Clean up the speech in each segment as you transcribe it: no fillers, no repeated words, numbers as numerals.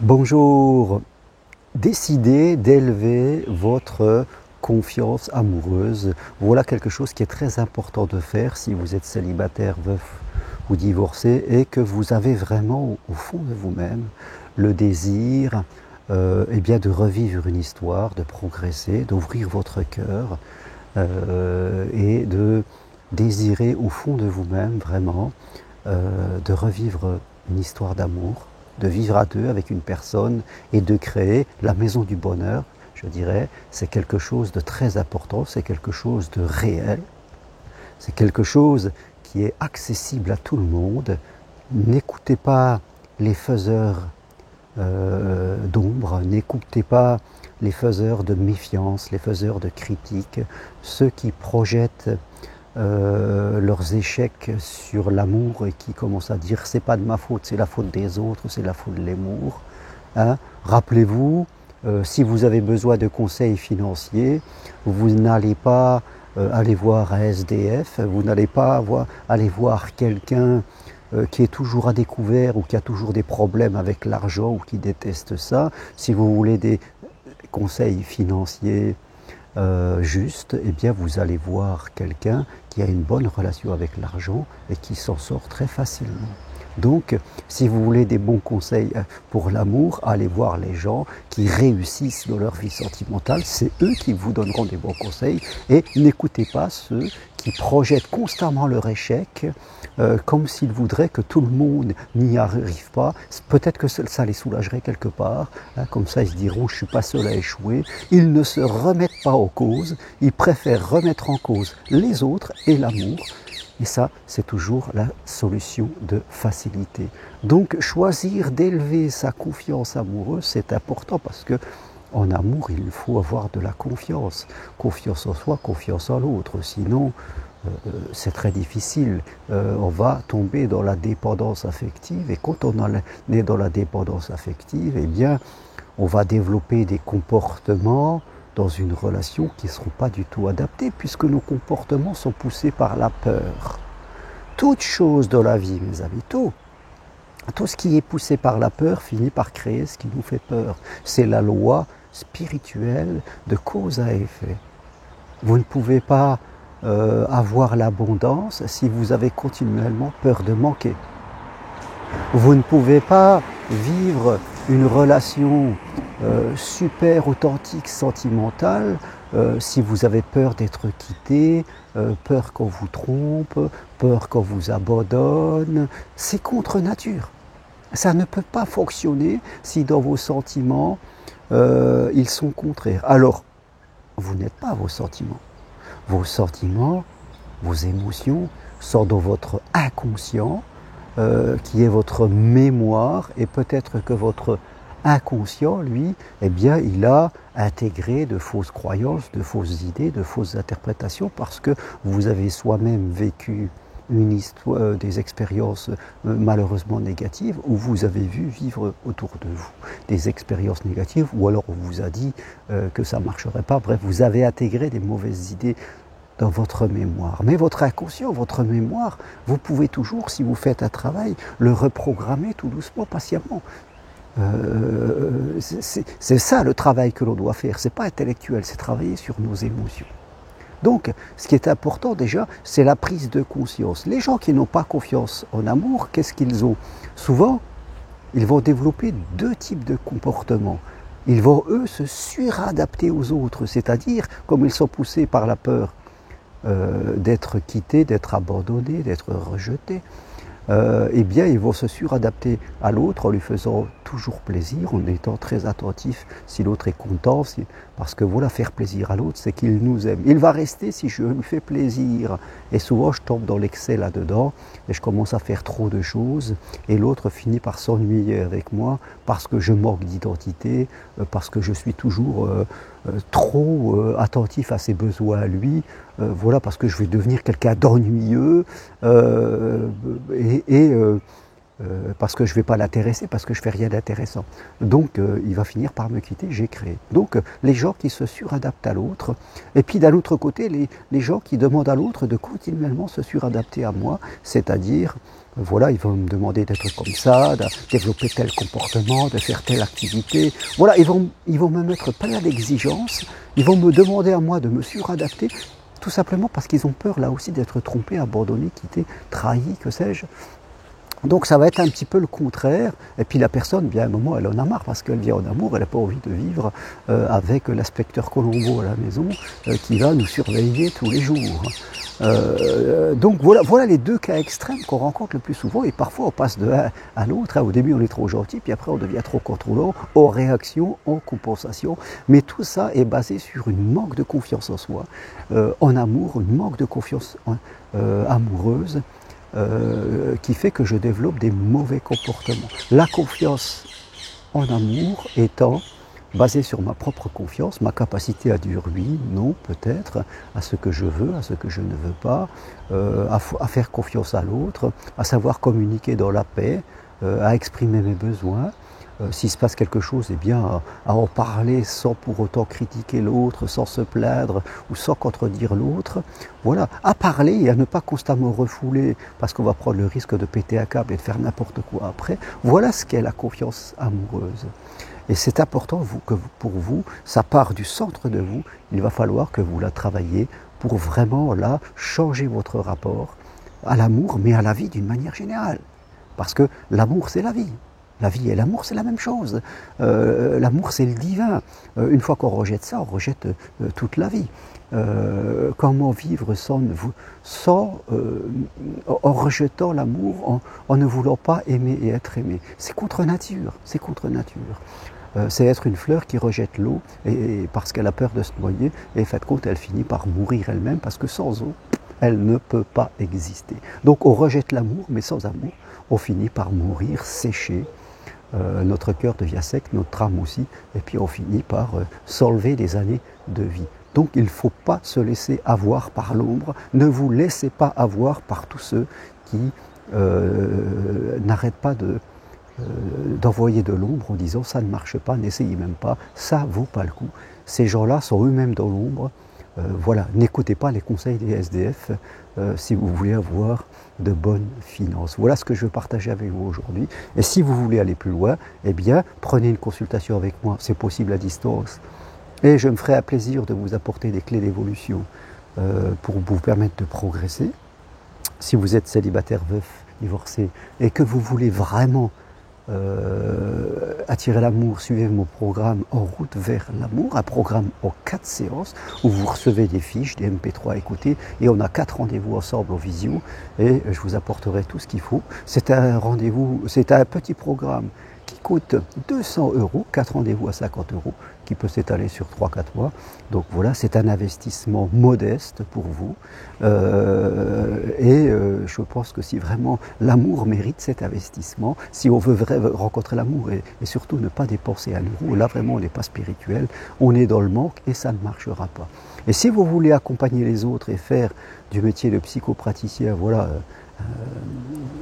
Bonjour, décidez d'élever votre confiance amoureuse. Voilà quelque chose qui est très important de faire si vous êtes célibataire, veuf ou divorcé et que vous avez vraiment au fond de vous-même le désir bien, de revivre une histoire, de progresser, d'ouvrir votre cœur et de désirer au fond de vous-même vraiment de revivre une histoire d'amour, de vivre à deux avec une personne et de créer la maison du bonheur, je dirais. C'est quelque chose de très important, c'est quelque chose de réel, c'est quelque chose qui est accessible à tout le monde. N'écoutez pas les faiseurs d'ombre, n'écoutez pas les faiseurs de méfiance, les faiseurs de critiques, ceux qui projettent leurs échecs sur l'amour et qui commencent à dire c'est pas de ma faute, c'est la faute des autres, c'est la faute de l'amour. Hein? Rappelez-vous, si vous avez besoin de conseils financiers, vous n'allez pas aller voir un SDF, vous n'allez pas aller voir quelqu'un qui est toujours à découvert ou qui a toujours des problèmes avec l'argent ou qui déteste ça. Si vous voulez des conseils financiers juste, eh bien vous allez voir quelqu'un qui a une bonne relation avec l'argent et qui s'en sort très facilement. Donc, si vous voulez des bons conseils pour l'amour, allez voir les gens qui réussissent dans leur vie sentimentale. C'est eux qui vous donneront des bons conseils. Et n'écoutez pas ceux qui projettent constamment leur échec comme s'ils voudraient que tout le monde n'y arrive pas. Peut-être que ça les soulagerait quelque part. Hein, comme ça, ils se diront, je ne suis pas seul à échouer. Ils ne se remettent pas en cause. Ils préfèrent remettre en cause les autres et l'amour. Et ça, c'est toujours la solution de facilité. Donc, choisir d'élever sa confiance amoureuse, c'est important parce que en amour, il faut avoir de la confiance. Confiance en soi, confiance en l'autre. Sinon, c'est très difficile. On va tomber dans la dépendance affective. Et quand on est dans la dépendance affective, eh bien, on va développer des comportements dans une relation qui ne seront pas du tout adaptés, puisque nos comportements sont poussés par la peur. Toute chose dans la vie, mes amis, tout ce qui est poussé par la peur finit par créer ce qui nous fait peur. C'est la loi spirituelle de cause à effet. Vous ne pouvez pas avoir l'abondance si vous avez continuellement peur de manquer. Vous ne pouvez pas vivre une relation super authentique, sentimentale, si vous avez peur d'être quitté, peur qu'on vous trompe, peur qu'on vous abandonne. C'est contre nature. Ça ne peut pas fonctionner si dans vos sentiments, ils sont contraires. Alors, vous n'êtes pas vos sentiments. Vos sentiments, vos émotions sont dans votre inconscient, qui est votre mémoire, et peut-être que votre inconscient, lui, eh bien, il a intégré de fausses croyances, de fausses idées, de fausses interprétations, parce que vous avez soi-même vécu une histoire, des expériences malheureusement négatives, où vous avez vu vivre autour de vous des expériences négatives, ou alors on vous a dit que ça ne marcherait pas. Bref, vous avez intégré des mauvaises idées dans votre mémoire. Mais votre inconscient, votre mémoire, vous pouvez toujours, si vous faites un travail, le reprogrammer tout doucement, patiemment. C'est ça le travail que l'on doit faire. C'est pas intellectuel, c'est travailler sur nos émotions. Donc, ce qui est important déjà, c'est la prise de conscience. Les gens qui n'ont pas confiance en amour, qu'est-ce qu'ils ont? Souvent, ils vont développer deux types de comportements. Ils vont, eux, se suradapter aux autres, c'est-à-dire, comme ils sont poussés par la peur d'être quittés, d'être abandonnés, d'être rejetés, eh bien, ils vont se suradapter à l'autre en lui faisant toujours plaisir, en étant très attentif si l'autre est content, parce que voilà, faire plaisir à l'autre, c'est qu'il nous aime. Il va rester si je lui fais plaisir. Et souvent, je tombe dans l'excès là-dedans, et je commence à faire trop de choses, et l'autre finit par s'ennuyer avec moi, parce que je manque d'identité, parce que je suis toujours trop attentif à ses besoins à lui, voilà, parce que je vais devenir quelqu'un d'ennuyeux, parce que je ne vais pas l'intéresser, parce que je ne fais rien d'intéressant. Donc il va finir par me quitter, j'ai créé. Donc les gens qui se suradaptent à l'autre, et puis d'un autre côté, les gens qui demandent à l'autre de continuellement se suradapter à moi, c'est-à-dire Voilà, ils vont me demander d'être comme ça, de développer tel comportement, de faire telle activité. Voilà, ils vont me mettre plein d'exigences, ils vont me demander à moi de me suradapter, tout simplement parce qu'ils ont peur là aussi d'être trompés, abandonnés, quittés, trahis, que sais-je. Donc ça va être un petit peu le contraire, et puis la personne, bien à un moment, elle en a marre parce qu'elle vit en amour, elle n'a pas envie de vivre avec l'inspecteur Colombo à la maison qui va nous surveiller tous les jours. Donc voilà les deux cas extrêmes qu'on rencontre le plus souvent, et parfois on passe de l'un à l'autre. Au début on est trop gentil, puis après on devient trop contrôlant, en réaction, en compensation. Mais tout ça est basé sur une manque de confiance en soi, en amour, une manque de confiance amoureuse, qui fait que je développe des mauvais comportements. La confiance en amour étant basée sur ma propre confiance, ma capacité à dire oui, non, peut-être, à ce que je veux, à ce que je ne veux pas, à faire confiance à l'autre, à savoir communiquer dans la paix, à exprimer mes besoins. S'il se passe quelque chose, eh bien, à en parler sans pour autant critiquer l'autre, sans se plaindre ou sans contredire l'autre. Voilà, à parler et à ne pas constamment refouler parce qu'on va prendre le risque de péter un câble et de faire n'importe quoi après. Voilà ce qu'est la confiance amoureuse. Et c'est important que pour vous, ça part du centre de vous, il va falloir que vous la travailliez pour vraiment là changer votre rapport à l'amour, mais à la vie d'une manière générale. Parce que l'amour, c'est la vie. La vie et l'amour, c'est la même chose. L'amour, c'est le divin. Une fois qu'on rejette ça, on rejette toute la vie. Comment vivre en rejetant l'amour, en ne voulant pas aimer et être aimé? C'est contre nature, c'est contre nature. C'est être une fleur qui rejette l'eau et parce qu'elle a peur de se noyer, et en fin de compte, elle finit par mourir elle-même parce que sans eau, elle ne peut pas exister. Donc on rejette l'amour, mais sans amour, on finit par mourir, sécher. Notre cœur devient sec, notre âme aussi, et puis on finit par s'enlever des années de vie. Donc il ne faut pas se laisser avoir par l'ombre, ne vous laissez pas avoir par tous ceux qui n'arrêtent pas d'envoyer de l'ombre en disant ça ne marche pas, n'essayez même pas, ça vaut pas le coup. Ces gens-là sont eux-mêmes dans l'ombre. Voilà, n'écoutez pas les conseils des SDF si vous voulez avoir de bonnes finances. Voilà ce que je veux partager avec vous aujourd'hui. Et si vous voulez aller plus loin, eh bien, prenez une consultation avec moi, c'est possible à distance. Et je me ferai un plaisir de vous apporter des clés d'évolution pour vous permettre de progresser. Si vous êtes célibataire, veuf, divorcé, et que vous voulez vraiment attirer l'amour, suivez mon programme En route vers l'amour, un programme en 4 séances où vous recevez des fiches, des MP3 à écouter, et on a 4 rendez-vous ensemble en visio et je vous apporterai tout ce qu'il faut. C'est un rendez-vous, c'est un petit programme qui coûte 200 €, 4 rendez-vous à 50 €, qui peut s'étaler sur 3-4 mois. Donc voilà, c'est un investissement modeste pour vous. Je pense que si vraiment l'amour mérite cet investissement, si on veut rencontrer l'amour et surtout ne pas dépenser un euro, là vraiment on n'est pas spirituel, on est dans le manque et ça ne marchera pas. Et si vous voulez accompagner les autres et faire du métier de psychopraticien, voilà,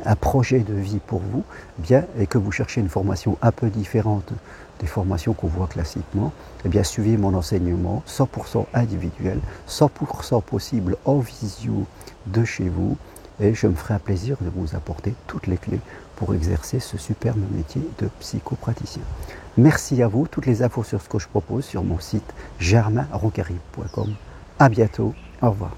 un projet de vie pour vous, bien, et que vous cherchez une formation un peu différente des formations qu'on voit classiquement, eh bien, suivez mon enseignement 100% individuel, 100% possible en visio de chez vous, et je me ferai un plaisir de vous apporter toutes les clés pour exercer ce superbe métier de psychopraticien. Merci à vous, toutes les infos sur ce que je propose sur mon site germainroncaribe.com. À bientôt, au revoir.